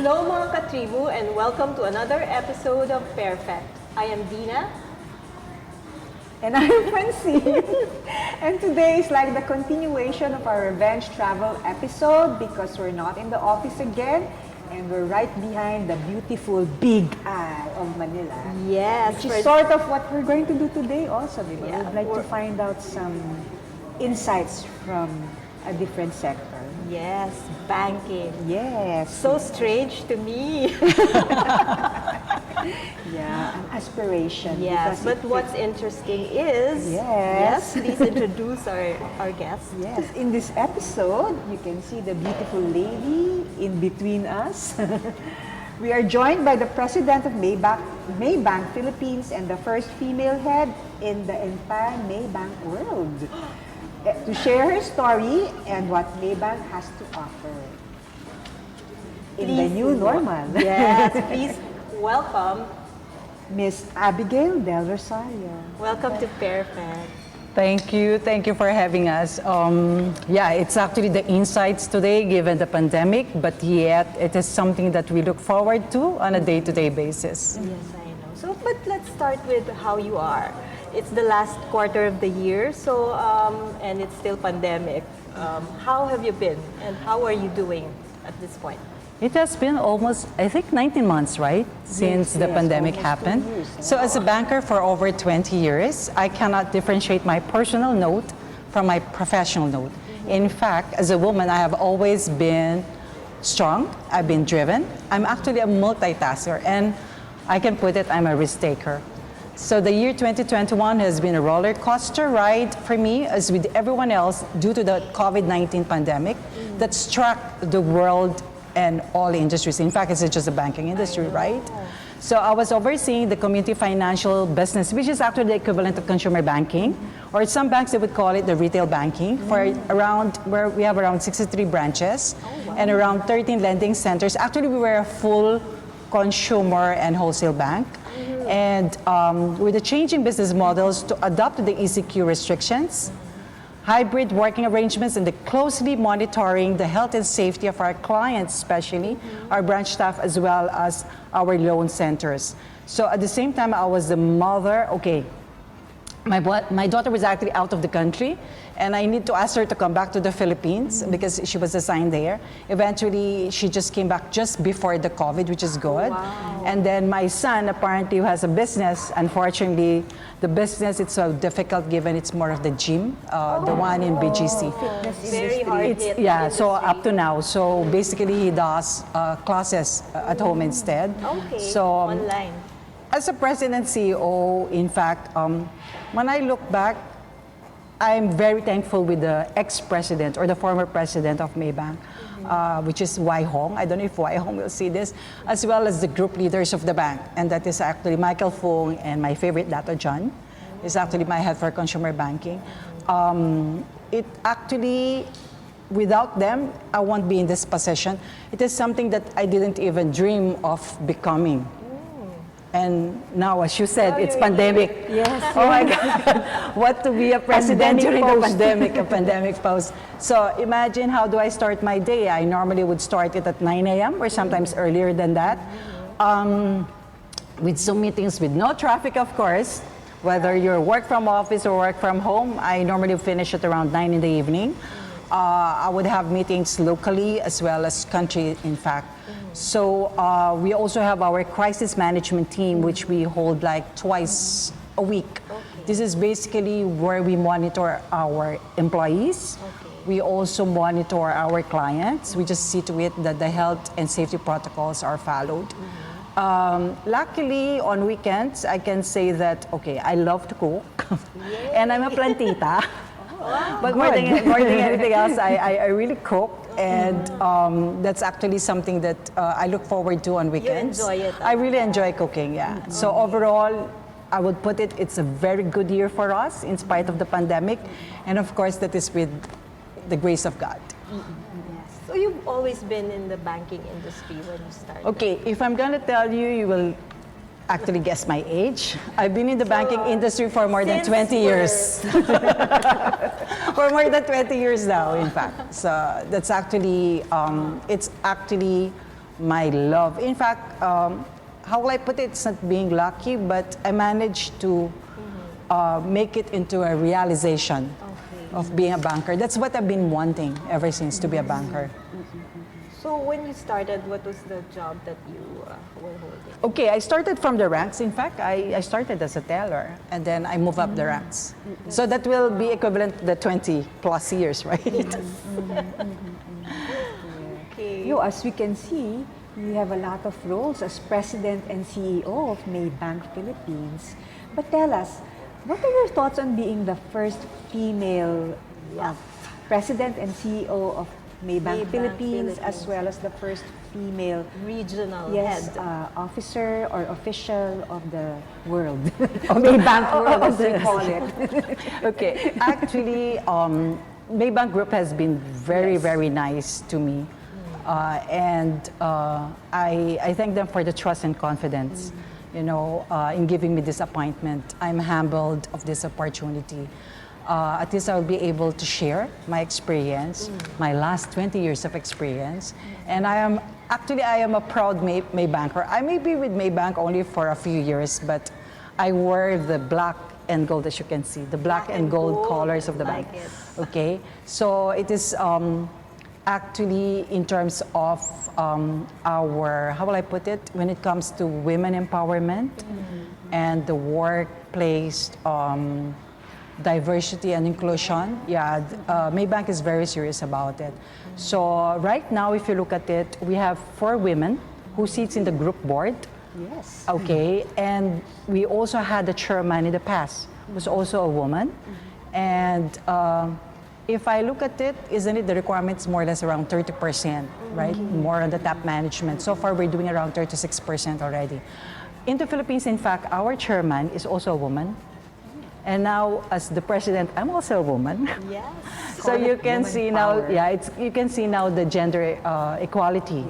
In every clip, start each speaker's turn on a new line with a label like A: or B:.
A: Hello mga ka-tribu and welcome to another episode of Pairfect. I am Dinah.
B: And I'm Francine. And today is like the continuation of our revenge travel episode because we're not in the office again and we're right behind the beautiful Big Eye of Manila.
A: Yes.
B: Which is sort of what we're going to do today also. Because
A: Yeah,
B: we'd like to find out some insights from a different sector.
A: Yes, banking.
B: Yes.
A: So strange to me.
B: Yeah, an aspiration.
A: Yes, but what's interesting is...
B: Yes.
A: Please introduce our guest.
B: Yes, in this episode, you can see the beautiful lady in between us. We are joined by the president of Maybank Philippines and the first female head in the entire Maybank world to share her story and what Maybank has to offer in the new normal.
A: Yes, please welcome
B: Miss Abigail Del Rosario.
A: Welcome to Pairfect.
C: Thank you for having us. Yeah, it's actually the insights today given the pandemic, but yet it is something that we look forward to on a day-to-day basis.
A: Yes, I know. So, but let's start with how you are. It's the last quarter of the year, so and it's still pandemic. How have you been, and how are you doing at this point?
C: It has been almost, I think, 19 months, right, since the pandemic happened. So as a banker for over 20 years, I cannot differentiate my personal note from my professional note. In fact, as a woman, I have always been strong. I've been driven. I'm actually a multitasker, and I can put it, I'm a risk taker. So the year 2021 has been a roller coaster ride for me, as with everyone else, due to the COVID-19 pandemic that struck the world and all industries. In fact, it's just the banking industry, right? So I was overseeing the community financial business, which is actually the equivalent of consumer banking, or some banks they would call it the retail banking, for around where we have around 63 branches and around 13 lending centers. Actually, we were a full consumer and wholesale bank. And with the changing business models to adapt to the ECQ restrictions, hybrid working arrangements, and the closely monitoring the health and safety of our clients, especially our branch staff, as well as our loan centers. So at the same time, I was the mother. Okay, my daughter was actually out of the country, and I need to ask her to come back to the Philippines because she was assigned there. Eventually, she just came back just before the COVID, which is good.
A: Wow.
C: And then my son, apparently, who has a business, unfortunately, the business, it's so difficult given it's more of the gym, the one in BGC.
A: Very hard hit.
C: Yeah, so up to now. So basically, he does classes at home instead.
A: Okay,
C: So
A: online.
C: as a president CEO, in fact, when I look back, I'm very thankful with the ex-president or the former president of Maybank, which is Wai Hong. I don't know if Wai Hong will see this, as well as the group leaders of the bank. And that is actually Michael Fung and my favorite, Dato John, is actually my head for consumer banking. It actually, without them, I won't be in this position. It is something that I didn't even dream of becoming. And now, as you said, it's pandemic.
A: Yes.
C: Oh my God. What to be a president during the pandemic, a pandemic post. So imagine, how do I start my day? I normally would start it at 9 a.m. or sometimes earlier than that. With Zoom meetings, with no traffic, of course. Whether you're work from office or work from home, I normally finish at around 9 in the evening. I would have meetings locally as well as country, in fact. So we also have our crisis management team, which we hold like twice a week. This is basically where we monitor our employees. We also monitor our clients. We just see to it that the health and safety protocols are followed. Luckily, on weekends, I can say that, okay, I love to cook and I'm a plantita. But more than anything else, I really cook. And that's actually something that I look forward to on weekends.
A: You enjoy it.
C: I really enjoy cooking, yeah. So overall, I would put it, it's a very good year for us in spite of the pandemic. And of course, that is with the grace of God.
A: So you've always been in the banking industry when you started?
C: Okay, if I'm gonna tell you, you will actually guess my age. I've been in the banking industry for more than 20 years. For more than 20 years now, in fact. So that's actually, it's actually my love. In fact, how will I put it? It's not being lucky, but I managed to make it into a realization of being a banker. That's what I've been wanting ever since, to be a banker.
A: So when you started, what was the job that you were holding?
C: Okay, I started from the ranks. In fact, I started as a teller, and then I move up the ranks. So that will be equivalent to the 20 plus years, right?
A: Okay.
B: You, as we can see, you have a lot of roles as President and CEO of Maybank Philippines. But tell us, what are your thoughts on being the first female President and CEO of Maybank Philippines, as well as the first female
A: Regional
B: yes,
A: head.
B: officer or official of the world, Maybank world as we call it.
C: Okay, actually, Maybank Group has been very nice to me. And I thank them for the trust and confidence, you know, in giving me this appointment. I'm humbled of this opportunity. At least I'll be able to share my experience, my last 20 years of experience. And I am a proud Maybanker. I may be with Maybank only for a few years, but I wear the black and gold, as you can see, the black and gold colors of the bank.
A: Like it.
C: Okay, so it is actually in terms of our, how will I put it, when it comes to women empowerment and the workplace diversity and inclusion, Maybank is very serious about it. So right now, if you look at it, we have 4 women who sits in the group board.
B: Yes.
C: Okay, and we also had the chairman in the past, who's also a woman. And if I look at it, isn't it the requirements more or less around 30%, right? More on the top management. So far, we're doing around 36% already. In the Philippines, in fact, our chairman is also a woman. And now, as the president, I'm also a woman.
A: Yes.
C: So you can see now,
B: power.
C: you can see now the gender equality.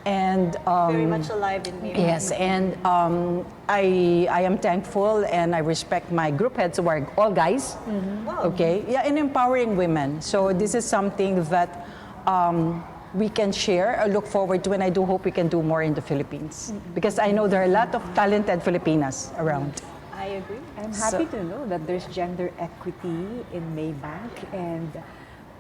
C: And
A: Very much alive in me.
C: yes, and I am thankful and I respect my group heads who are all guys.
A: Wow.
C: Okay, in empowering women. So this is something that we can share. I look forward to, and I do hope we can do more in the Philippines because I know there are a lot of talented Filipinas around.
A: I agree.
B: I'm happy to know that there's gender equity in Maybank. And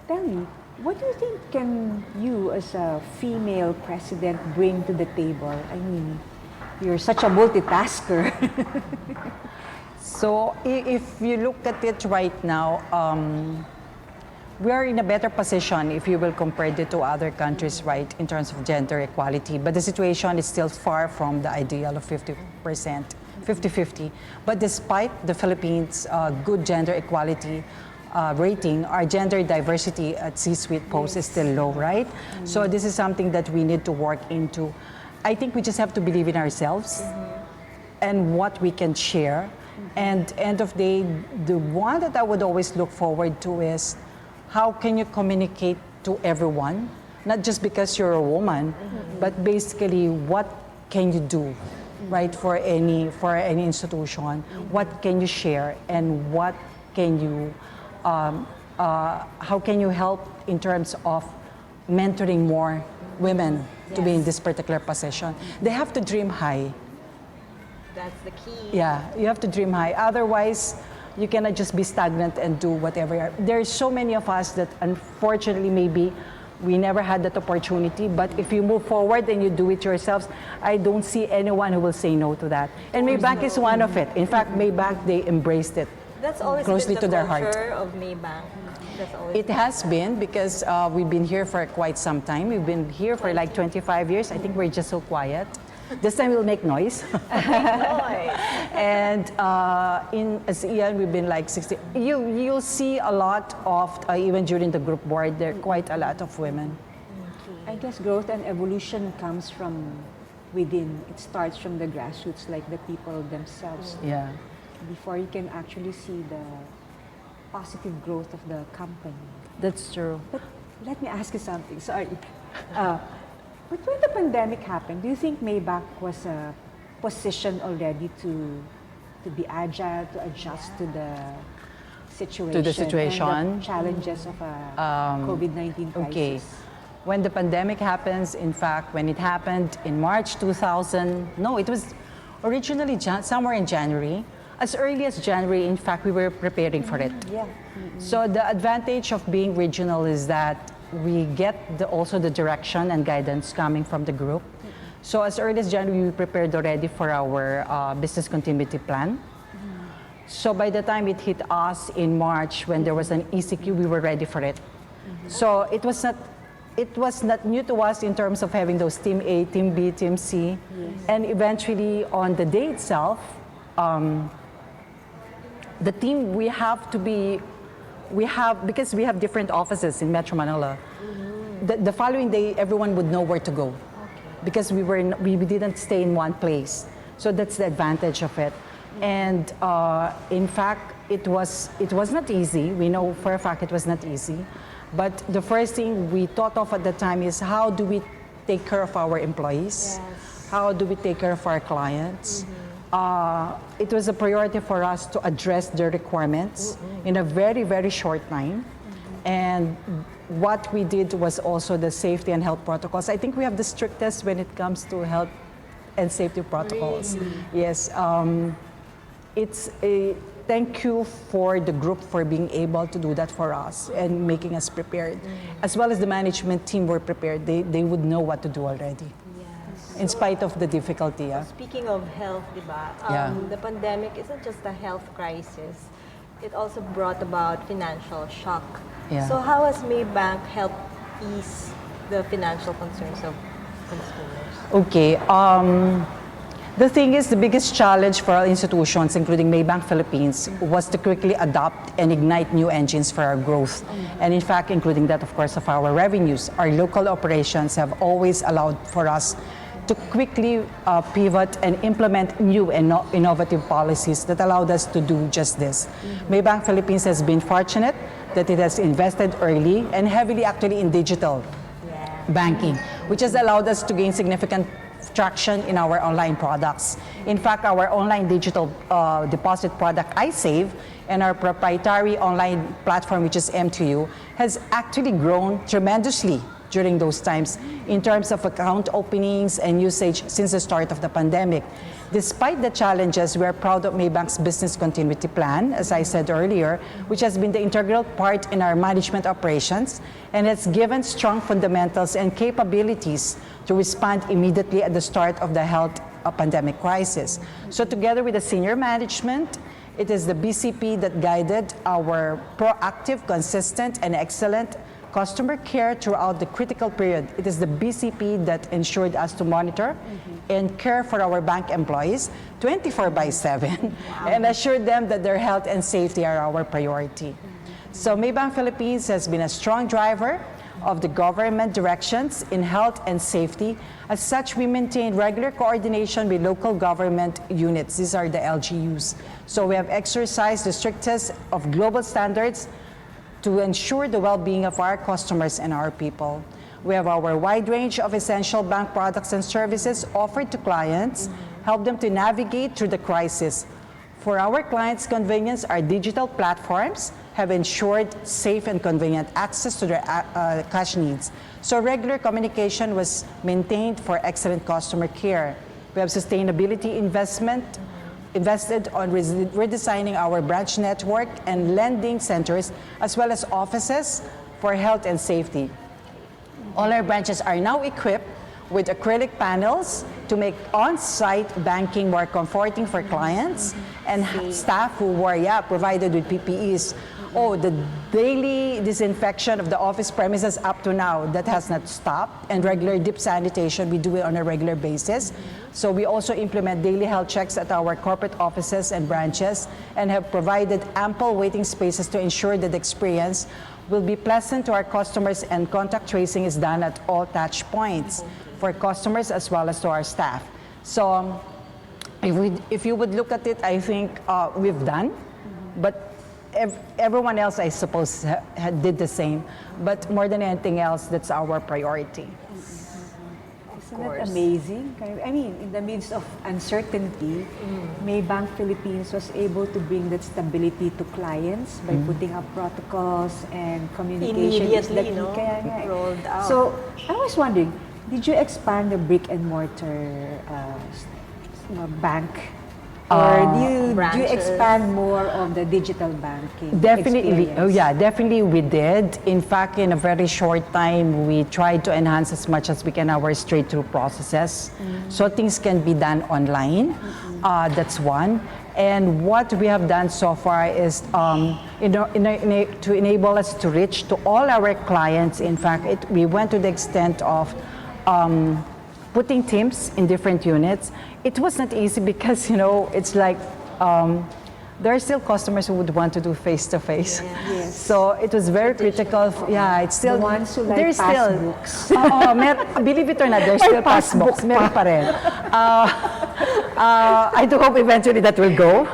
B: tell me, what do you think can you as a female president bring to the table? I mean, you're such a multitasker.
C: So if you look at it right now, we are in a better position if you will compare it to other countries, right, in terms of gender equality. But the situation is still far from the ideal of 50%, 50-50. But despite the Philippines' good gender equality rating, our gender diversity at C-suite posts is still low, right? So this is something that we need to work into. I think we just have to believe in ourselves and what we can share. And end of the day, the one that I would always look forward to is how can you communicate to everyone, not just because you're a woman, but basically what can you do, right, for any institution? What can you share, and what can you, how can you help in terms of mentoring more women to be in this particular position? They have to dream high.
A: That's the key.
C: Yeah, you have to dream high. Otherwise, you cannot just be stagnant and do whatever. There's so many of us that unfortunately maybe we never had that opportunity, but if you move forward and you do it yourselves, I don't see anyone who will say no to that. And Maybank is one of it. In fact, Maybank, they embraced it.
A: That's always
C: closely
A: been
C: to
A: the
C: their heart.
A: culture of Maybank. That's always
C: It has been because we've been here for quite some time. We've been here for like 25 years. I think we're just so quiet. This time we'll make noise.
A: noise.
C: And in ASEAN, we've been like 60. You'll see a lot of, even during the group board, there are quite a lot of women.
B: I guess growth and evolution comes from within. It starts from the grassroots, like the people themselves.
C: Yeah.
B: Before you can actually see the positive growth of the company.
C: That's true.
B: But let me ask you something. Sorry. But when the pandemic happened, do you think Maybank was positioned already to be agile, to adjust to the situation,
C: To the situation?
B: and the challenges of a COVID-19 crisis?
C: Okay. when the pandemic happens. In fact, when it happened in March 2000, no, it was originally somewhere in January. As early as January, in fact, we were preparing for it.
B: Yeah.
C: So the advantage of being regional is that we get also the direction and guidance coming from the group. So as early as January, we prepared already for our business continuity plan. So by the time it hit us in March, when there was an ECQ, we were ready for it. So it was not new to us in terms of having those Team A, Team B, Team C. And eventually on the day itself, the team because we have different offices in Metro Manila. The following day, everyone would know where to go, because we didn't stay in one place. So that's the advantage of it. And in fact, it was not easy. We know for a fact it was not easy. But the first thing we thought of at the time is, how do we take care of our employees?
A: Yes.
C: How do we take care of our clients? It was a priority for us to address their requirements in a very, very short time. And what we did was also the safety and health protocols. I think we have the strictest when it comes to health and safety protocols.
A: Really?
C: Yes. It's a thank you for the group for being able to do that for us and making us prepared. As well as the management team were prepared. They would know what to do already, in spite of the difficulty. Yeah.
A: Speaking of health, diba,
C: Yeah.
A: the pandemic isn't just a health crisis. It also brought about financial shock.
C: Yeah.
A: So how has Maybank helped ease the financial concerns of consumers?
C: Okay. The thing is, the biggest challenge for our institutions, including Maybank Philippines, was to quickly adopt and ignite new engines for our growth. And in fact, including that, of course, of our revenues. Our local operations have always allowed for us to quickly pivot and implement new and innovative policies that allowed us to do just this. Maybank Philippines has been fortunate that it has invested early and heavily actually in digital banking, which has allowed us to gain significant traction in our online products. In fact, our online digital deposit product, iSave, and our proprietary online platform, which is M2U, has actually grown tremendously during those times in terms of account openings and usage since the start of the pandemic. Despite the challenges, we are proud of Maybank's business continuity plan, as I said earlier, which has been the integral part in our management operations and has given strong fundamentals and capabilities to respond immediately at the start of the health pandemic crisis. So together with the senior management, it is the BCP that guided our proactive, consistent, and excellent customer care throughout the critical period. It is the BCP that ensured us to monitor and care for our bank employees 24/7 and assured them that their health and safety are our priority. So Maybank Philippines has been a strong driver of the government directions in health and safety. As such, we maintain regular coordination with local government units. These are the LGUs. So we have exercised the strictest of global standards to ensure the well-being of our customers and our people. We have our wide range of essential bank products and services offered to clients, help them to navigate through the crisis. For our clients' convenience, our digital platforms have ensured safe and convenient access to their cash needs. So regular communication was maintained for excellent customer care. We have sustainability invested on redesigning our branch network and lending centers, as well as offices for health and safety. All our branches are now equipped with acrylic panels to make on-site banking more comforting for clients and staff who were provided with PPEs. Oh, the daily disinfection of the office premises up to now, that has not stopped. And regular deep sanitation, we do it on a regular basis. So we also implement daily health checks at our corporate offices and branches and have provided ample waiting spaces to ensure that the experience will be pleasant to our customers, and contact tracing is done at all touch points for customers as well as to our staff. So if you would look at it, I think we've done, but everyone else, I suppose, did the same. But more than anything else, that's our priority.
B: Isn't
A: course.
B: that amazing? I mean, in the midst of uncertainty, Maybank Philippines was able to bring that stability to clients by putting up protocols and communication. is the
A: Immediately,
B: key.
A: no?
B: Kaya nga eh.
A: Rolled out.
B: So, I was wondering, did you expand the brick and mortar bank? Or do you
A: branches.
B: expand more of the digital banking
C: Definitely.
B: experience?
C: Oh yeah, definitely we did. In fact, in a very short time, we tried to enhance as much as we can our straight-through processes. So things can be done online. That's one. And what we have done so far is to enable us to reach to all our clients. In fact, we went to the extent of putting teams in different units. It was not easy because, it's like there are still customers who would want to do face-to-face.
B: Yes.
C: So it was very critical. Yeah, it's still...
B: The ones who like
C: there's
B: passbooks.
C: Believe it or not, there's still passbooks. Meron pa rin. I do hope eventually that will go.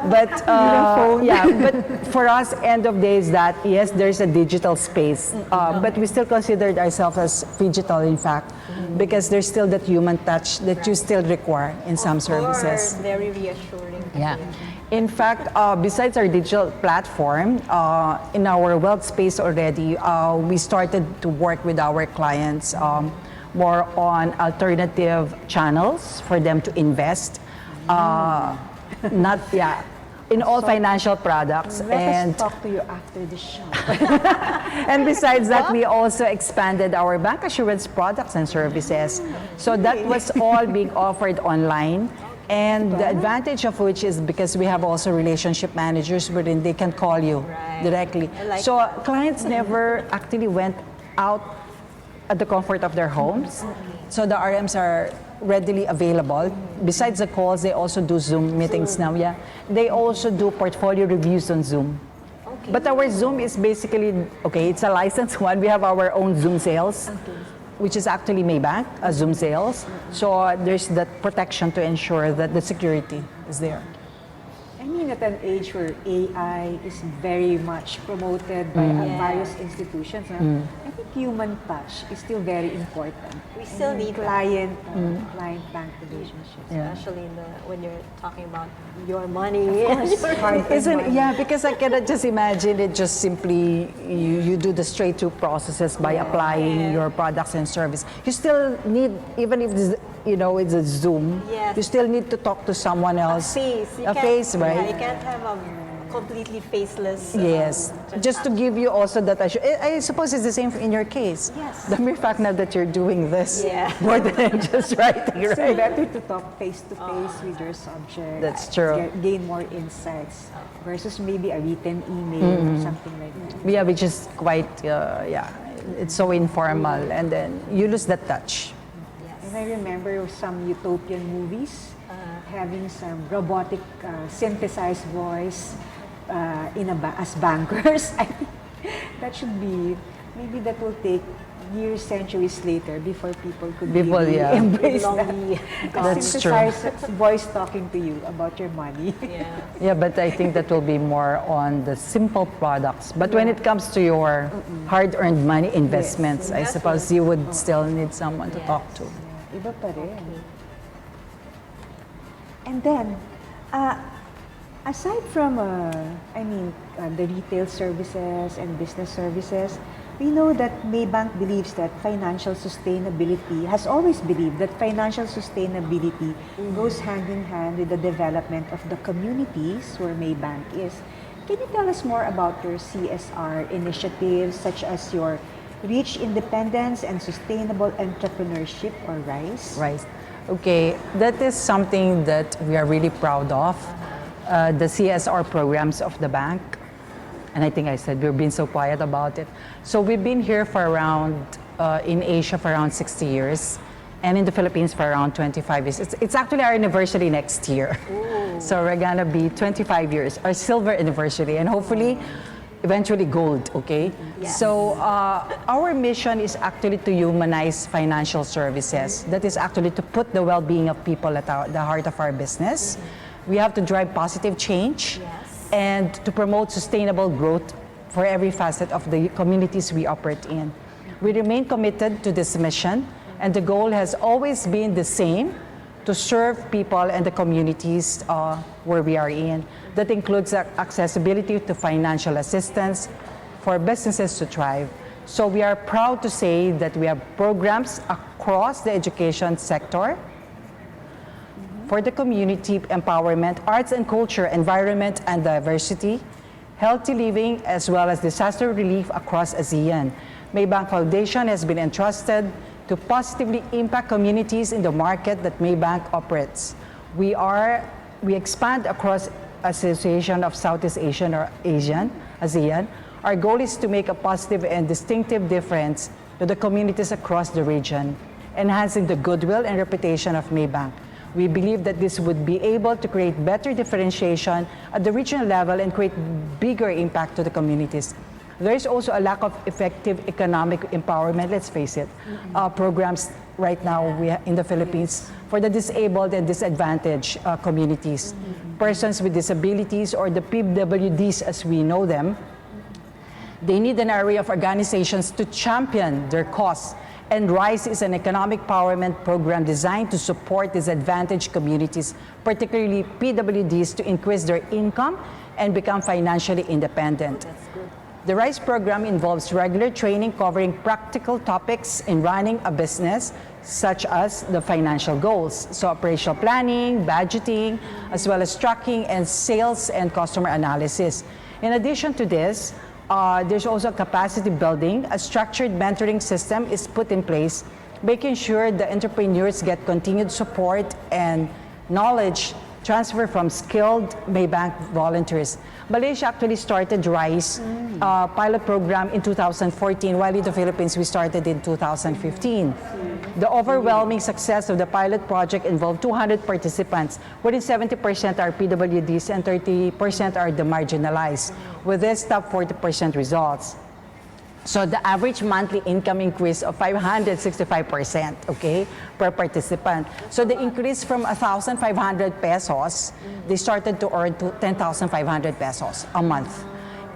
C: But but for us, end of day is that yes, there's a digital space, but we still considered ourselves as digital, in fact, because there's still that human touch that you still require in some services.
A: Very reassuring.
C: Yeah. In fact, besides our digital platform, in our wealth space already, we started to work with our clients more on alternative channels for them to invest. In all financial products.
B: Let us talk to you after the show.
C: And besides that, we also expanded our bank assurance products and services. So that was all being offered online. And the advantage of which is because we have also relationship managers wherein they can call you directly. So clients never actually went out at the comfort of their homes. So the RMs are readily available. Besides the calls, they also do Zoom meetings now. Yeah, they also do portfolio reviews on Zoom. Okay. But our Zoom is basically, it's a licensed one. We have our own Zoom sales, which is actually Maybank, Zoom sales. So there's that protection to ensure that the security is there.
B: I mean, at an age where AI is very much promoted by various institutions, I think human touch is still very important.
A: We still need
B: client bank relationships.
A: Especially when you're talking about your money.
C: Because I cannot just imagine it just simply you do the straight-through processes by applying your products and service. You still need, even if it's a Zoom, you still need to talk to someone else.
A: A face,
C: right?
A: Yeah, you can't have a completely faceless.
C: Yes, just to give you also that I suppose it's the same in your case.
A: Yes.
C: The mere fact now that you're doing this more than just writing,
B: It's
C: right?
B: better to talk face to face with your subject.
C: That's true.
B: Gain more insights versus maybe a written email or something like that.
C: Yeah, which is quite, it's so informal, and then you lose that touch.
B: And I remember some utopian movies having some robotic synthesized voice as bankers. I think that should be, maybe that will take years, centuries later before people could really embrace that.
C: That's true.
B: Synthesized voice talking to you about your money.
C: Yeah, but I think that will be more on the simple products. But when it comes to your hard-earned money investments, I suppose you would still need someone to talk to.
B: Iba pa rin. And then, aside from, the retail services and business services, we know that Maybank believes that has always believed that financial sustainability goes hand in hand with the development of the communities where Maybank is. Can you tell us more about your CSR initiatives, such as your Reach Independence and Sustainable Entrepreneurship, or RISE?
C: RISE. Okay, that is something that we are really proud of. The CSR programs of the bank. And I think I said we've been so quiet about it. So we've been here for around, in Asia for around 60 years, and in the Philippines for around 25 years. It's actually our anniversary next year. Ooh. So we're gonna be 25 years, our silver anniversary, and hopefully eventually gold, okay?
A: Yes.
C: So our mission is actually to humanize financial services. That is actually to put the well-being of people at the heart of our business. We have to drive positive change and to promote sustainable growth for every facet of the communities we operate in. We remain committed to this mission, And the goal has always been the same, to serve people and the communities where we are in. That includes accessibility to financial assistance for businesses to thrive. So we are proud to say that we have programs across the education sector for the community empowerment, arts and culture, environment and diversity, healthy living, as well as disaster relief across ASEAN. Maybank Foundation has been entrusted to positively impact communities in the market that Maybank operates. We expand across Association of Southeast Asian or ASEAN. Our goal is to make a positive and distinctive difference to the communities across the region, enhancing the goodwill and reputation of Maybank. We believe that this would be able to create better differentiation at the regional level and create bigger impact to the communities. There is also a lack of effective economic empowerment, let's face it, programs right now in the Philippines for the disabled and disadvantaged communities. Persons with disabilities, or the PWDs as we know them, they need an array of organizations to champion their cause. And RISE is an economic empowerment program designed to support disadvantaged communities, particularly PWDs, to increase their income and become financially independent. The RISE program involves regular training covering practical topics in running a business, such as the financial goals, so operational planning, budgeting, as well as tracking and sales and customer analysis. In addition to this, there's also capacity building. A structured mentoring system is put in place, making sure the entrepreneurs get continued support and knowledge transfer from skilled Maybank volunteers. Malaysia actually started RISE pilot program in 2014, while in the Philippines we started in 2015. The overwhelming success of the pilot project involved 200 participants, wherein 70% are PWDs and 30% are the marginalized, with this top 40% results. So the average monthly income increase of 565%, okay, per participant. So the increase from 1,500 pesos, they started to earn to 10,500 pesos a month.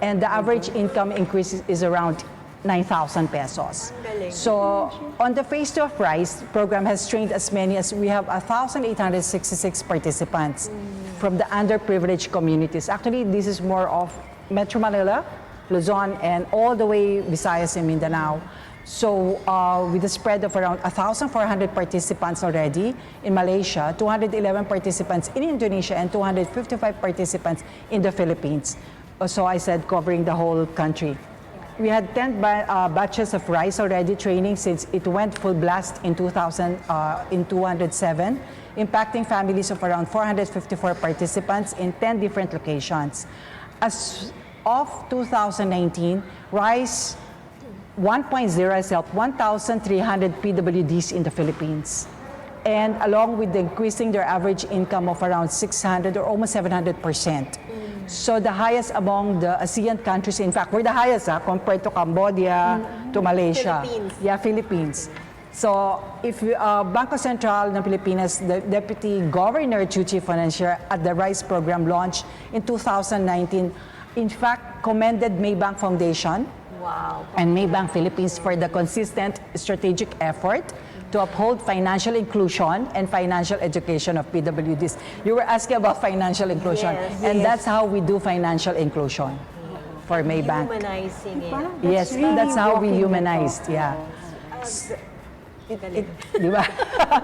C: And the average income increase is around 9,000 pesos. So on the phase 2 of RISE program has trained as many as we have 1,866 participants from the underprivileged communities. Actually, this is more of Metro Manila, Luzon, and all the way Visayas and Mindanao. So with a spread of around 1,400 participants already in Malaysia, 211 participants in Indonesia, and 255 participants in the Philippines. So I said covering the whole country. We had 10 batches of RISE already training since it went full blast in 207, impacting families of around 454 participants in 10 different locations. As of 2019, RISE 1.0 has helped 1,300 PWDs in the Philippines. And along with increasing their average income of around 600 or almost 700%. So the highest among the ASEAN countries, in fact, we're the highest compared to Cambodia, to Malaysia.
A: Philippines.
C: Yeah, Philippines. So if Bangko Sentral ng Pilipinas, the Deputy Governor Chief Financier at the RISE program launched in 2019, in fact, commended Maybank Foundation and Maybank Philippines for the consistent strategic effort to uphold financial inclusion and financial education of PWDs. You were asking about financial inclusion,
A: Yes,
C: and
A: yes.
C: that's how we do financial inclusion for Maybank.
A: Humanizing it.
C: Yes,
B: really
C: that's how we
B: walking the
C: humanized,
B: talk.
C: yeah. Di ba?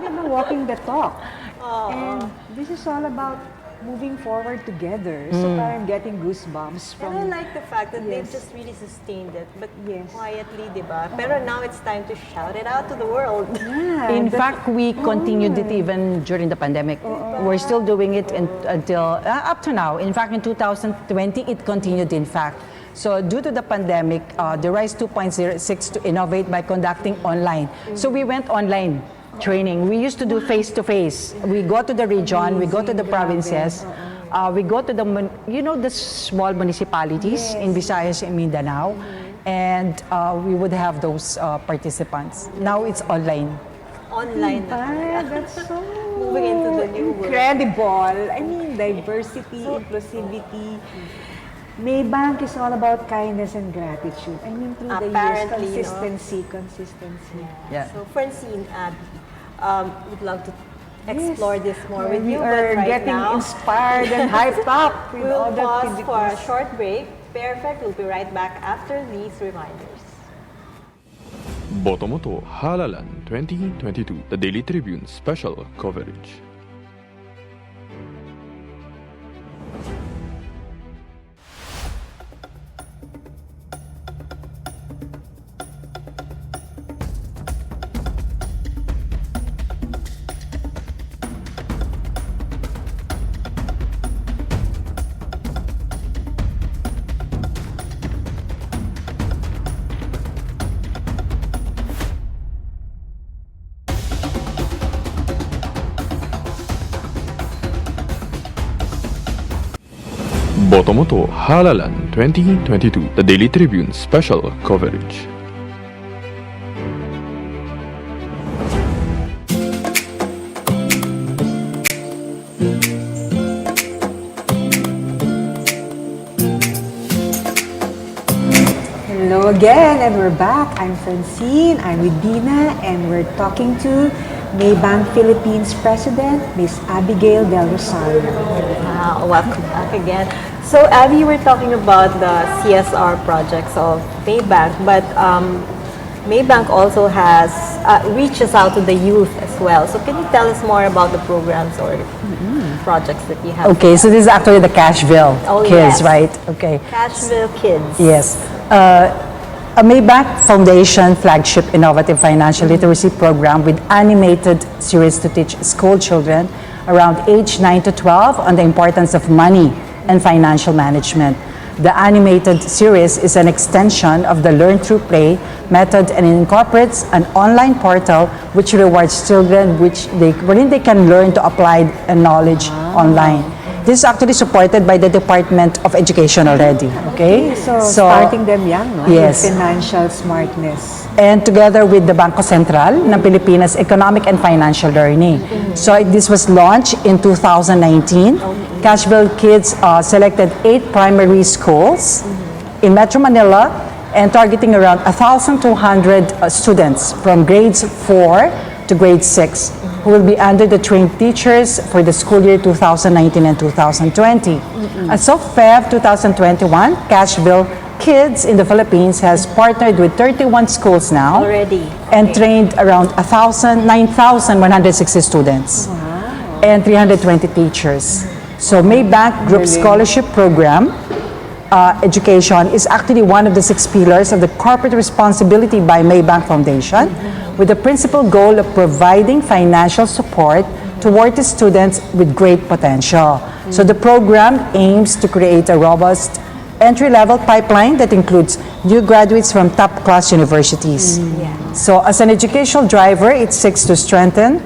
B: We're walking the talk. And this is all about moving forward together. So parang getting goosebumps
A: And I
B: from...
A: like the fact that they've
B: Yes.
A: just really sustained it, but
B: Yes.
A: quietly, di ba? Pero now it's time to shout it out to the world.
B: Yeah,
C: In
B: that's-
C: fact, we continued it even during the pandemic. We're still doing it until up to now. In fact, in 2020, it continued, in fact. So due to the pandemic, the RISE 2.06 to innovate by conducting online. So we went online training. We used to do face-to-face. We go to the region, we go to the provinces, we go to the, the small municipalities in Visayas and Mindanao, and we would have those participants. Now it's online.
A: Online na.
B: Ah, that's so
A: Moving into the new world.
B: incredible. I mean, diversity, inclusivity. Maybank is all about kindness and gratitude. I mean, through the years,
A: Apparently, you know.
B: consistency.
C: Yeah.
A: So Francine, would love to explore this more with
B: We
A: you,
B: are
A: but right
B: getting
A: now
B: inspired and hyped up with all
A: we'll
B: the
A: pause for a
B: activities.
A: short break. Pairfect will be right back after these reminders.
D: Botomoto Halalan 2022, the Daily Tribune special coverage. Botomoto Halalan 2022, the Daily Tribune special coverage.
B: Hello again, and we're back. I'm Francine, I'm with Dinah, and we're talking to Maybank Philippines President, Miss Abigail Del Rosario.
A: Welcome back again. So Abby, we're talking about the CSR projects of Maybank, but Maybank also has reaches out to the youth as well. So can you tell us more about the programs or projects that you have?
C: Okay, so this is actually the Cashville
A: Oh,
C: kids,
A: yes.
C: right? Okay.
A: Cashville Kids.
C: Yes. A Maybank Foundation flagship innovative financial literacy program with animated series to teach school children around age 9 to 12 on the importance of money and financial management. The animated series is an extension of the Learn Through Play method and incorporates an online portal which rewards children wherein they can learn to apply knowledge online. This is actually supported by the Department of Education already. Okay?
B: So starting them young, no?
C: Yes.
B: With financial smartness.
C: And together with the Bangko Sentral ng Pilipinas Economic and Financial Learning. So this was launched in 2019. Cashville Kids selected 8 primary schools in Metro Manila and targeting around 1,200 students from grades 4 to grade 6 who will be under the trained teachers for the school year 2019 and 2020. As of Feb 2021, Cashville Kids in the Philippines has partnered with 31 schools now
A: Already.
C: and trained around 9,160 students and 320 teachers. So Maybank Group Scholarship Program education is actually one of the 6 pillars of the corporate responsibility by Maybank Foundation with the principal goal of providing financial support toward the students with great potential. So the program aims to create a robust entry-level pipeline that includes new graduates from top-class universities. So as an educational driver, it seeks to strengthen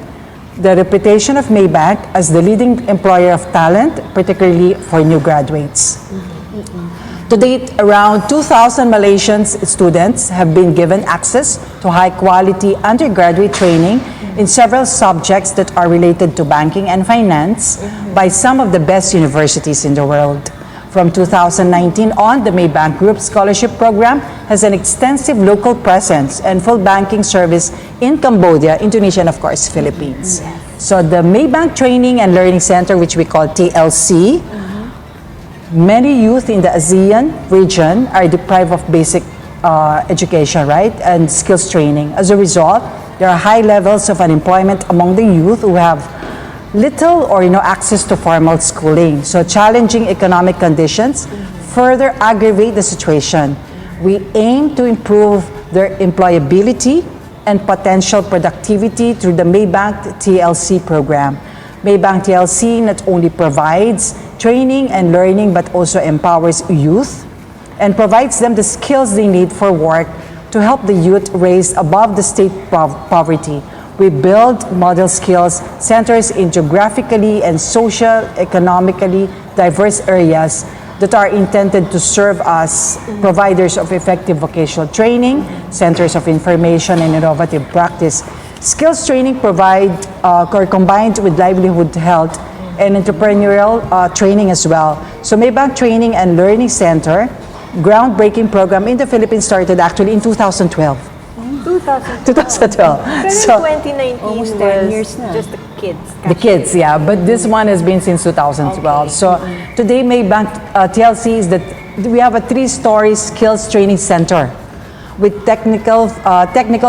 C: the reputation of Maybank as the leading employer of talent, particularly for new graduates. To date, around 2,000 Malaysian students have been given access to high-quality undergraduate training in several subjects that are related to banking and finance by some of the best universities in the world. From 2019 on, the Maybank Group Scholarship Program has an extensive local presence and full banking service in Cambodia, Indonesia, and of course, Philippines. So the Maybank Training and Learning Center, which we call TLC, many youth in the ASEAN region are deprived of basic education, right, and skills training. As a result, there are high levels of unemployment among the youth who have little or no access to formal schooling. So challenging economic conditions further aggravate the situation. We aim to improve their employability and potential productivity through the Maybank TLC program. Maybank TLC not only provides training and learning but also empowers youth and provides them the skills they need for work to help the youth raise above the state poverty. We build model skills centers in geographically and socio-economically diverse areas that are intended to serve as providers of effective vocational training, centers of information and innovative practice. Skills training provide or combined with livelihood health and entrepreneurial training as well. So Maybank Training and Learning Center, groundbreaking program in the Philippines, started actually in 2012. 2012.
A: Pero
C: So
A: 2019
B: almost
A: was
B: 10 years na.
A: just the kids.
C: the kids, yeah, but this one has been since 2012. So today Maybank TLC is that we have a 3-story skills training center with technical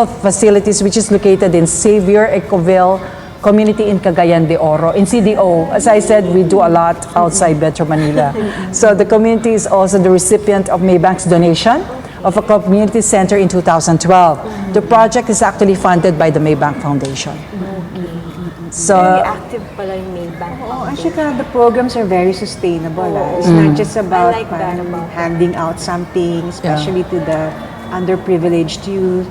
C: facilities, which is located in Xavier Ecoville community in Cagayan de Oro. In CDO, as I said, we do a lot outside Metro Manila. So the community is also the recipient of Maybank's donation of a community center in 2012. The project is actually funded by the Maybank Foundation. So
A: Very active pala yung Maybank.
B: Oh, actually, the programs are very sustainable. It's not just about,
A: like that about
B: handing out something, especially to the underprivileged youth,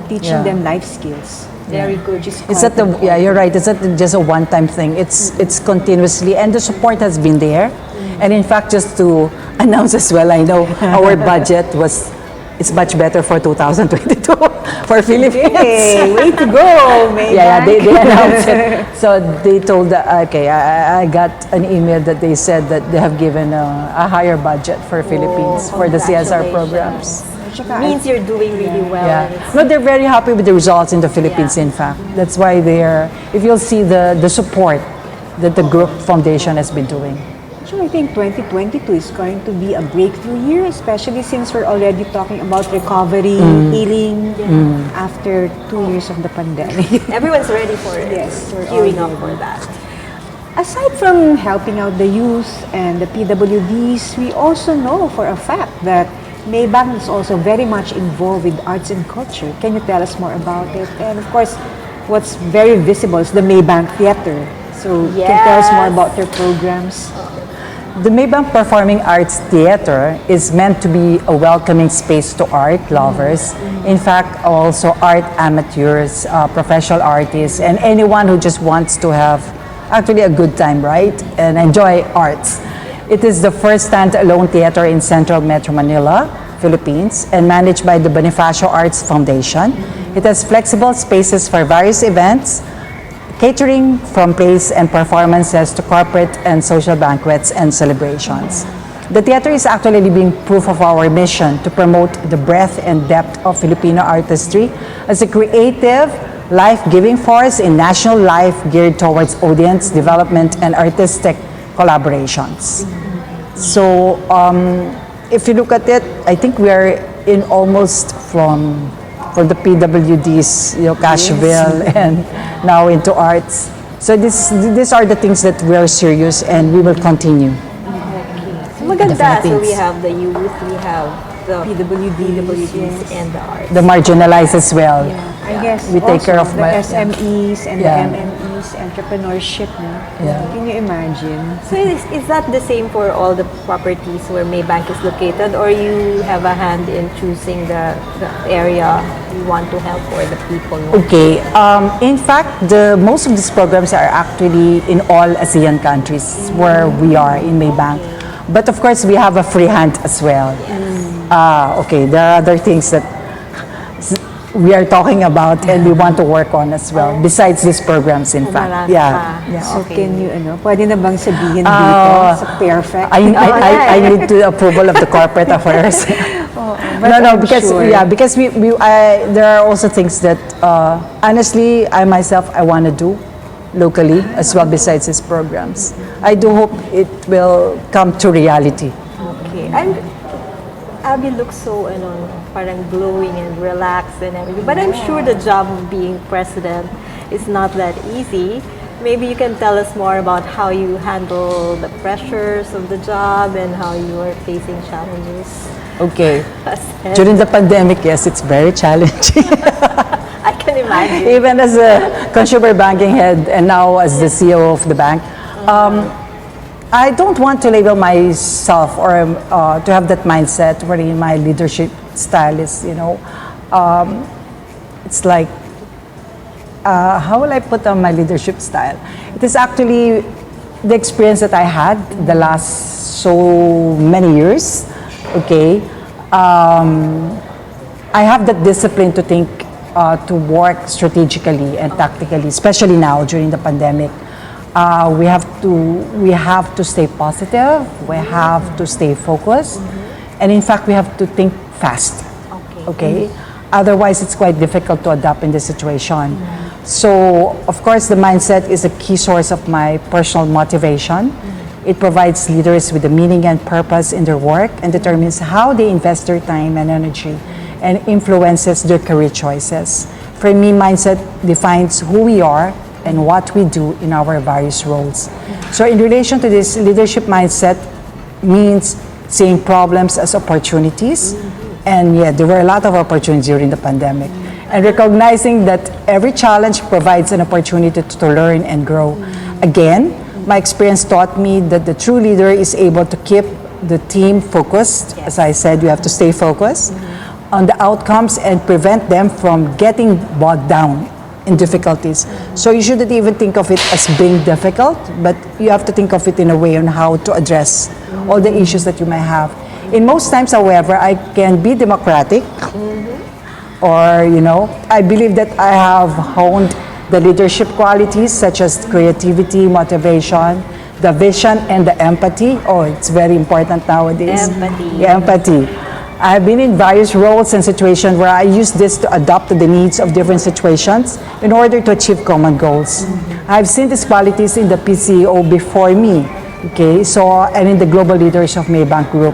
B: teaching
C: Yeah.
B: them life skills.
A: Very good.
C: it's not you're right. It's not just a one-time thing. It's continuously, and the support has been there. And in fact, just to announce as well, I know our budget it's much better for 2022 for Philippines.
B: Hey, way to go, Maybank.
C: Yeah, they announced it. So they told, I got an email that they said that they have given a higher budget for Philippines for the CSR programs.
A: Means you're doing really well.
C: Yeah.
A: and it's-
C: No, they're very happy with the results in the Philippines, in fact. That's why if you'll see the support that the group foundation has been doing.
B: Actually, I think 2022 is going to be a breakthrough year, especially since we're already talking about recovery, healing after 2 years of the pandemic.
A: Everyone's ready for it.
B: Yes, we're
A: Queuing
B: all
A: up for that.
B: Aside from helping out the youth and the PWDs, we also know for a fact that Maybank is also very much involved with arts and culture. Can you tell us more about it? And of course, what's very visible is the Maybank Theater. So can you tell us more
A: Yes.
B: about their programs?
C: The Maybank Performing Arts Theater is meant to be a welcoming space to art lovers. In fact, also art amateurs, professional artists, and anyone who just wants to have actually a good time, right? And enjoy arts. It is the first standalone theater in Central Metro Manila, Philippines, and managed by the Bonifacio Arts Foundation. It has flexible spaces for various events, catering from plays and performances to corporate and social banquets and celebrations. The theater is actually living proof of our mission to promote the breadth and depth of Filipino artistry as a creative, life-giving force in national life geared towards audience development and artistic collaborations. So if you look at it, I think we are in almost from the PWDs, Cashville, and now into arts. So these are the things that we are serious and we will continue.
A: Maganda. So
C: Philippines.
A: we have the youth, we have the PWDs
B: yes.
A: and the arts.
C: The marginalized as well.
B: I guess
C: We take care
B: also
C: of
B: the
C: my-
B: SMEs and
C: Yeah.
B: the MMEs, entrepreneurship. No?
C: Yeah.
B: Can you imagine?
A: So is that the same for all the properties where Maybank is located, or you have a hand in choosing the area you want to help or the people?
C: Okay. In fact, most of these programs are actually in all ASEAN countries where we are in Maybank. But of course, we have a free hand as well. Okay, there are other things that we are talking about and we want to work on as well, besides these programs, in fact.
A: Marami pa.
C: Yeah.
B: So
A: Okay.
B: can you, pwede na bang sabihin dito sa Pairfect?
C: I need the approval of the corporate affairs.
B: But
C: No,
B: I'm
C: because
B: sure.
C: because there are also things that honestly I myself I want to do locally as well besides these programs. I do hope it will come to reality.
A: Okay. Abby looks so, parang glowing and relaxed and everything. But I'm sure the job of being president is not that easy. Maybe you can tell us more about how you handle the pressures of the job and how you are facing challenges.
C: Okay.
A: as head.
C: During the pandemic, yes, it's very challenging.
A: I can imagine.
C: Even as a consumer banking head and now as the CEO of the bank, I don't want to label myself or to have that mindset wherein my leadership style is, it's like, how will I put on my leadership style? It is actually the experience that I had the last so many years, okay? I have that discipline to think, to work strategically and tactically, especially now during the pandemic. We have to stay positive. We have to stay focused, and in fact, we have to think fast. Okay. Otherwise, it's quite difficult to adapt in this situation. So, of course, the mindset is a key source of my personal motivation. It provides leaders with the meaning and purpose in their work and determines how they invest their time and energy and influences their career choices. For me, mindset defines who we are and what we do in our various roles. So in relation to this, leadership mindset means seeing problems as opportunities. And yeah, there were a lot of opportunities during the pandemic. And recognizing that every challenge provides an opportunity to learn and grow. Again, my experience taught me that the true leader is able to keep the team focused. As I said, you have to stay focused on the outcomes and prevent them from getting bogged down in difficulties. So you shouldn't even think of it as being difficult, but you have to think of it in a way on how to address all the issues that you may have. In most times, however, I can be democratic, or, I believe that I have honed the leadership qualities such as creativity, motivation, the vision, and the empathy. Oh, it's very important nowadays. Empathy. I've been in various roles and situations where I use this to adapt to the needs of different situations in order to achieve common goals. I've seen these qualities in the PCEO before me, okay, and in the global leaders of Maybank Group,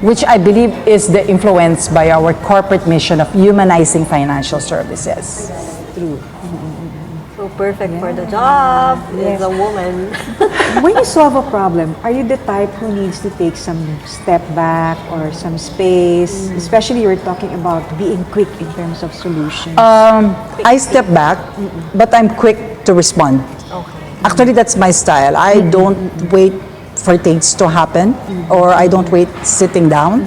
C: which I believe is the influence by our corporate mission of humanizing financial services.
B: True.
A: So perfect for the job is a woman.
B: When you solve a problem, are you the type who needs to take some step back or some space? Especially you're talking about being quick in terms of solutions.
C: I step back, but I'm quick to respond. Actually, that's my style. I don't wait for things to happen, or I don't wait sitting down.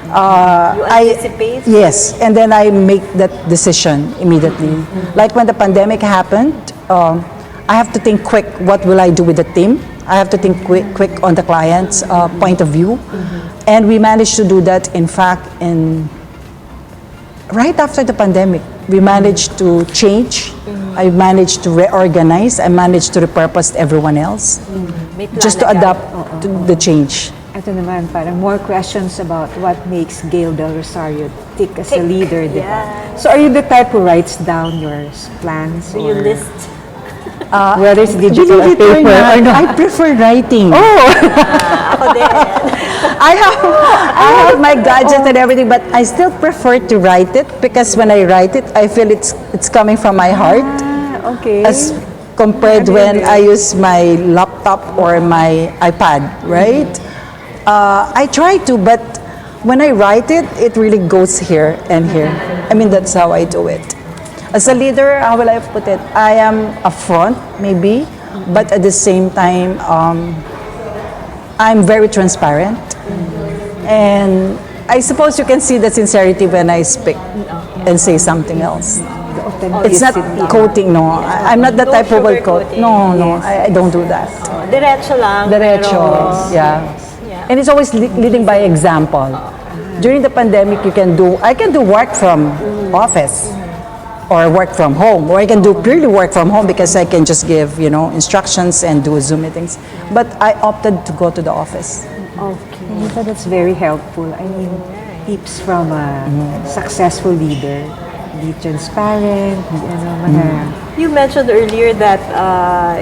A: You anticipate?
C: Yes, and then I make that decision immediately. Like when the pandemic happened, I have to think quick, what will I do with the team? I have to think quick on the client's point of view. And we managed to do that, in fact, right after the pandemic. We managed to change. I managed to reorganize. I managed to repurpose everyone else just to adapt to the change.
B: Ito naman, parang more questions about what makes Gail Del Rosario tick as a leader, di ba? So are you the type who writes down your plans?
A: You list.
B: Whether it's digital or
C: Believe it or
B: paper
C: not,
B: or not?
C: I prefer writing.
A: Ako din.
C: I have my gadget and everything, but I still prefer to write it because when I write it, I feel it's coming from my heart.
B: Okay.
C: As compared when I use my laptop or my iPad, right? I try to, but when I write it, it really goes here and here. I mean, that's how I do it. As a leader, how will I put it? I am upfront, maybe, but at the same time, I'm very transparent. And I suppose you can see the sincerity when I speak and say something else. It's not quoting, no. I'm not the type who will quote. No, I don't do that.
A: Diretso lang.
C: Diretso, yeah. And it's always leading by example. During the pandemic, I can do work from office or work from home, or I can do purely work from home because I can just give, instructions and do Zoom meetings. But I opted to go to the office.
B: Okay. So that's very helpful. I mean, tips from a successful leader. Be transparent,
A: You mentioned earlier that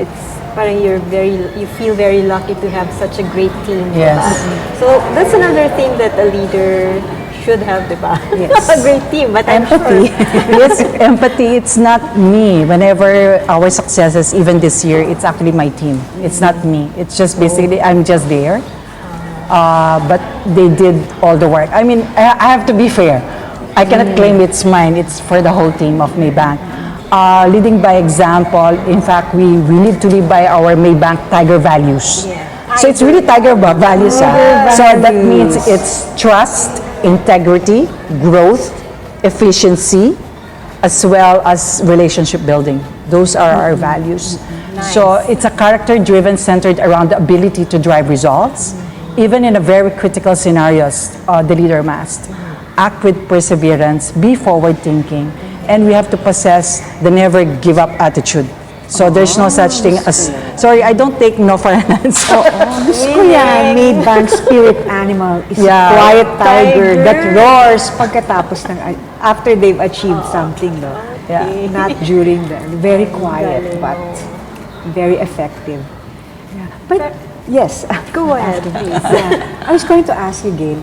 A: it's parang you feel very lucky to have such a great team.
C: Yes.
A: Diba? So that's another thing that a leader should have, diba?
B: Yes.
A: A great team, but
C: Empathy. Yes, empathy. It's not me. Whenever our successes, even this year, it's actually my team. It's not me. It's just basically, I'm just there. But they did all the work. I mean, I have to be fair. I cannot claim it's mine. It's for the whole team of Maybank. Leading by example, in fact, we need to live by our Maybank Tiger values. So it's really Tiger values. So that means it's trust, integrity, growth, efficiency, as well as relationship building. Those are our values. Nice. So it's a character-driven, centered around the ability to drive results. Even in a very critical scenarios, the leader must act with perseverance, be forward-thinking, and we have to possess the never give up attitude. So there's no such thing as, sorry, I don't take no for an answer.
B: Gusto ko yan. Maybank spirit animal is
C: Yeah.
B: a quiet tiger that roars pagkatapos ng, after they've achieved something, no?
C: Yeah.
B: Not during the, very quiet, but very effective. Yeah. But, yes.
A: Go ahead, please.
B: Yeah. I was going to ask you, Gail,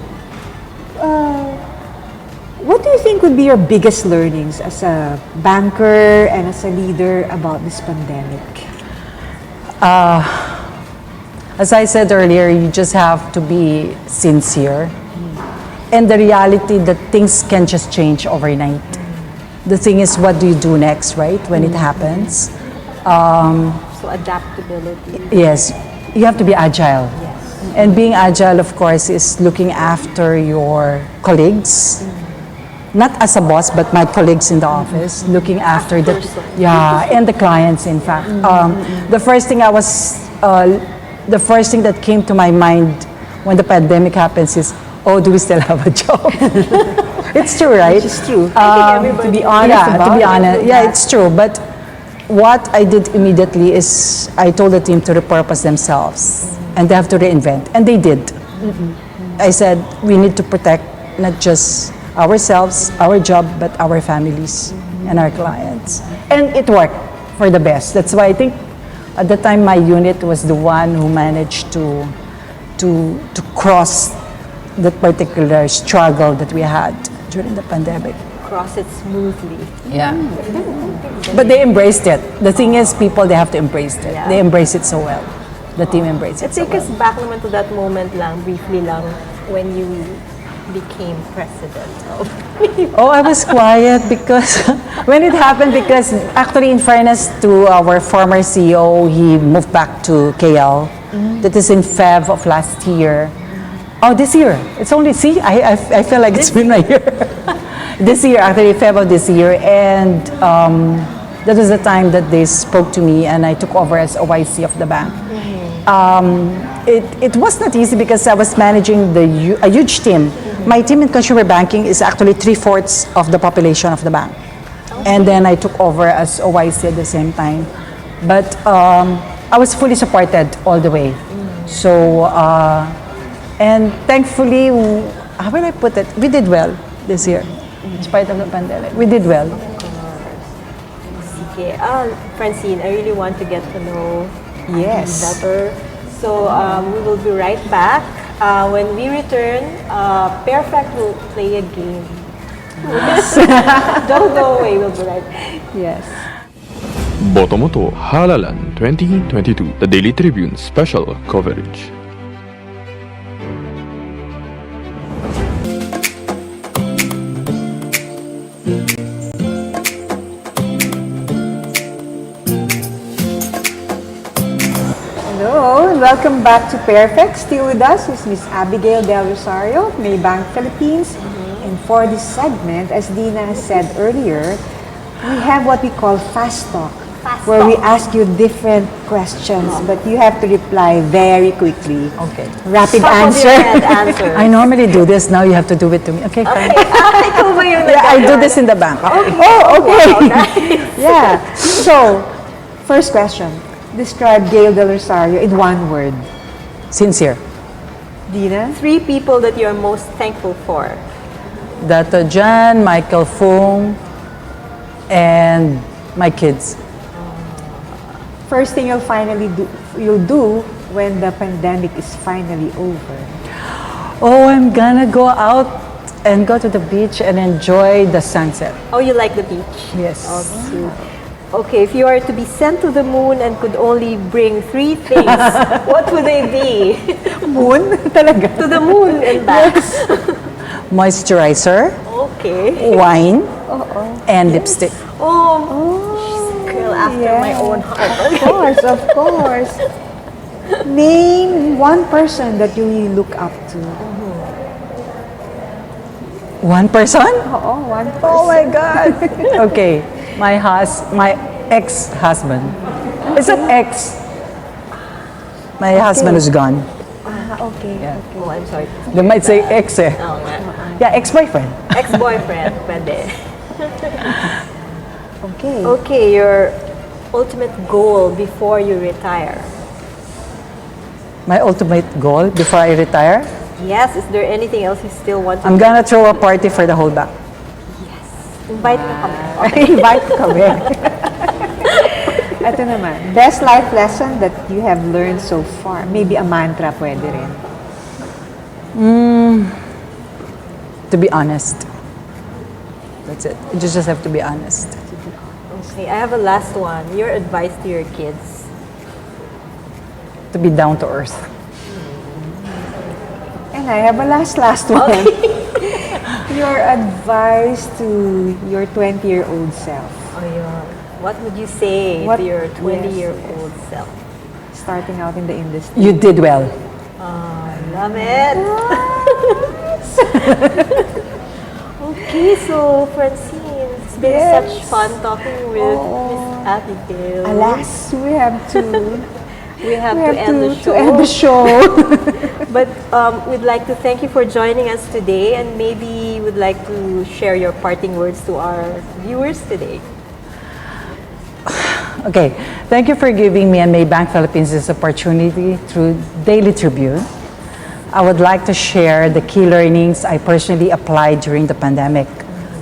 B: what do you think would be your biggest learnings as a banker and as a leader about this pandemic?
C: As I said earlier, you just have to be sincere. And the reality that things can just change overnight. The thing is, what do you do next, right, when it happens?
A: So adaptability.
C: Yes, you have to be agile. And being agile, of course, is looking after your colleagues. Not as a boss, but my colleagues in the office, looking after the, and the clients, in fact. The first thing that came to my mind when the pandemic happens is, oh, do we still have a job? It's true, right?
B: It's true.
C: To be honest, it's true. But what I did immediately is I told the team to repurpose themselves, and they have to reinvent, and they did. I said we need to protect not just ourselves, our job, but our families and our clients. And it worked for the best. That's why I think at the time my unit was the one who managed to cross that particular struggle that we had during the pandemic.
A: Cross it smoothly.
C: Yeah. But they embraced it. The thing is, people, they have to embrace it.
A: Yeah.
C: They embrace it so well. The team embraced it so
A: Take us
C: well.
A: back naman to that moment lang, briefly lang, when you became president.
C: Oh, I was quiet because when it happened, because actually, in fairness to our former CEO, he moved back to KL. That is in Feb of last year. Oh, this year. It's only, see, I feel like it's been a year. This year, actually, Feb of this year. And that was the time that they spoke to me and I took over as OIC of the bank. It was not easy because I was managing a huge team. My team in consumer banking is actually 3/4 of the population of the bank. And then I took over as OIC at the same time. But I was fully supported all the way. So, and thankfully, how will I put it? We did well this year, in spite of the pandemic. We did well.
A: Okay. Francine, I really want to get to know you better. So we will be right back. When we return, Pairfect will play a game. Don't go away, we'll be right back.
B: Yes.
D: Botomoto Halalan 2022, the Daily Tribune special coverage.
B: Hello, and welcome back to Pairfect. Still with us is Miss Abigail Del Rosario, Maybank Philippines. And for this segment, as Dinah said earlier, we have what we call fast talk, where we ask you different questions, but you have to reply very quickly.
C: Okay.
B: Rapid
A: Top of
B: answer.
A: your head answer.
C: I normally do this. Now you have to do it to me. Okay, fine.
A: Ikaw ba yung
C: Yeah, I do this in the bank.
B: Oh, okay. Yeah. So, first question. Describe Gail Del Rosario in one word.
C: Sincere.
B: Dinah?
A: 3 people that you're most thankful for.
C: Dato Jan, Michael Fung, and my kids.
B: First thing you'll do when the pandemic is finally over.
C: Oh, I'm gonna go out and go to the beach and enjoy the sunset.
A: Oh, you like the beach?
C: Yes.
A: Okay, if you are to be sent to the moon and could only bring 3 things, what would they be?
B: Moon? Talaga?
A: To the moon and back.
C: Moisturizer,
A: Okay.
C: wine, and lipstick.
A: Oh, she's a girl after my own heart.
B: Of course. Name one person that you really look up to.
C: One person?
B: One person.
C: Oh my God. Okay, my ex-husband. It's an ex. My husband is gone.
B: Okay.
C: Yeah.
A: Oh, I'm sorry.
C: They might say ex eh.
A: Oh, nga.
C: Yeah, ex-boyfriend.
A: Ex-boyfriend, pwede.
B: Okay.
A: Okay, your ultimate goal before you retire?
C: My ultimate goal before I retire,
A: Yes, is there anything else you still want to
C: I'm gonna throw a party for the whole back.
A: invite mo kami?
B: Invite kami. Ito naman, best life lesson that you have learned so far. Maybe a mantra pwede rin.
C: To be honest. That's it. You just have to be honest.
A: Okay, I have a last one. Your advice to your kids.
C: To be down to earth.
B: And I have a last one. Your advice to your 20-year-old self.
A: Ayun. What would you say
B: What-
A: to your
B: yes,
A: 20-year-old self?
B: Starting out in the industry.
C: You did well.
A: Love it. Okay, so Francine, it's been
B: Yes.
A: such fun talking with Miss Abigail.
B: Alas, we have to
A: we have to end the show.
B: to end the show.
A: But we'd like to thank you for joining us today, and maybe would like to share your parting words to our viewers today.
C: Okay, thank you for giving me and Maybank Philippines this opportunity through Daily Tribune. I would like to share the key learnings I personally applied during the pandemic.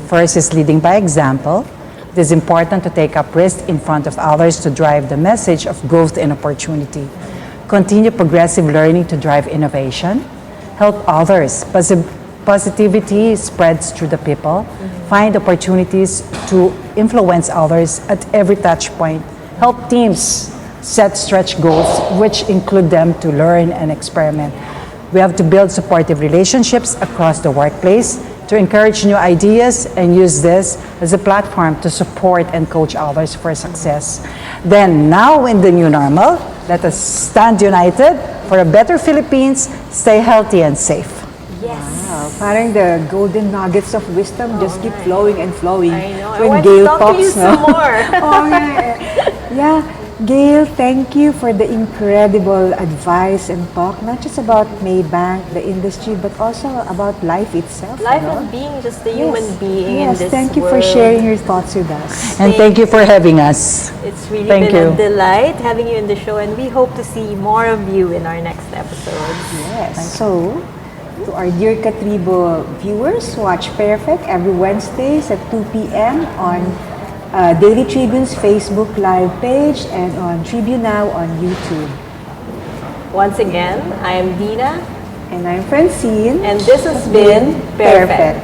C: First is leading by example. It is important to take up risks in front of others to drive the message of growth and opportunity. Continue progressive learning to drive innovation. Help others. Positivity spreads through the people. Find opportunities to influence others at every touch point. Help teams set stretch goals, which include them to learn and experiment. We have to build supportive relationships across the workplace to encourage new ideas and use this as a platform to support and coach others for success. Then, now in the new normal, let us stand united for a better Philippines, stay healthy and safe.
A: Yes.
B: Wow, parang the golden nuggets of wisdom just keep flowing and flowing.
A: I know. I
B: When
A: want
B: Gail
A: to talk to you
B: talks,
A: some
B: no?
A: more.
B: Oh, yeah. Yeah, Gail, thank you for the incredible advice and talk, not just about Maybank, the industry, but also about life itself.
A: Life
B: you know?
A: and being just a human being in
B: Yes,
A: this
B: thank you
A: world.
B: for sharing your thoughts with us.
C: And thank you for having us.
A: It's really
C: Thank
A: been
C: you.
A: a delight having you in the show, and we hope to see more of you in our next episodes.
B: Yes. So, to our dear Katribo viewers, watch Pairfect every Wednesdays at 2 p.m. on Daily Tribune's Facebook Live page and on Tribune Now on YouTube.
A: Once again, I am Dinah,
B: And I'm Francine.
A: and this has been Pairfect.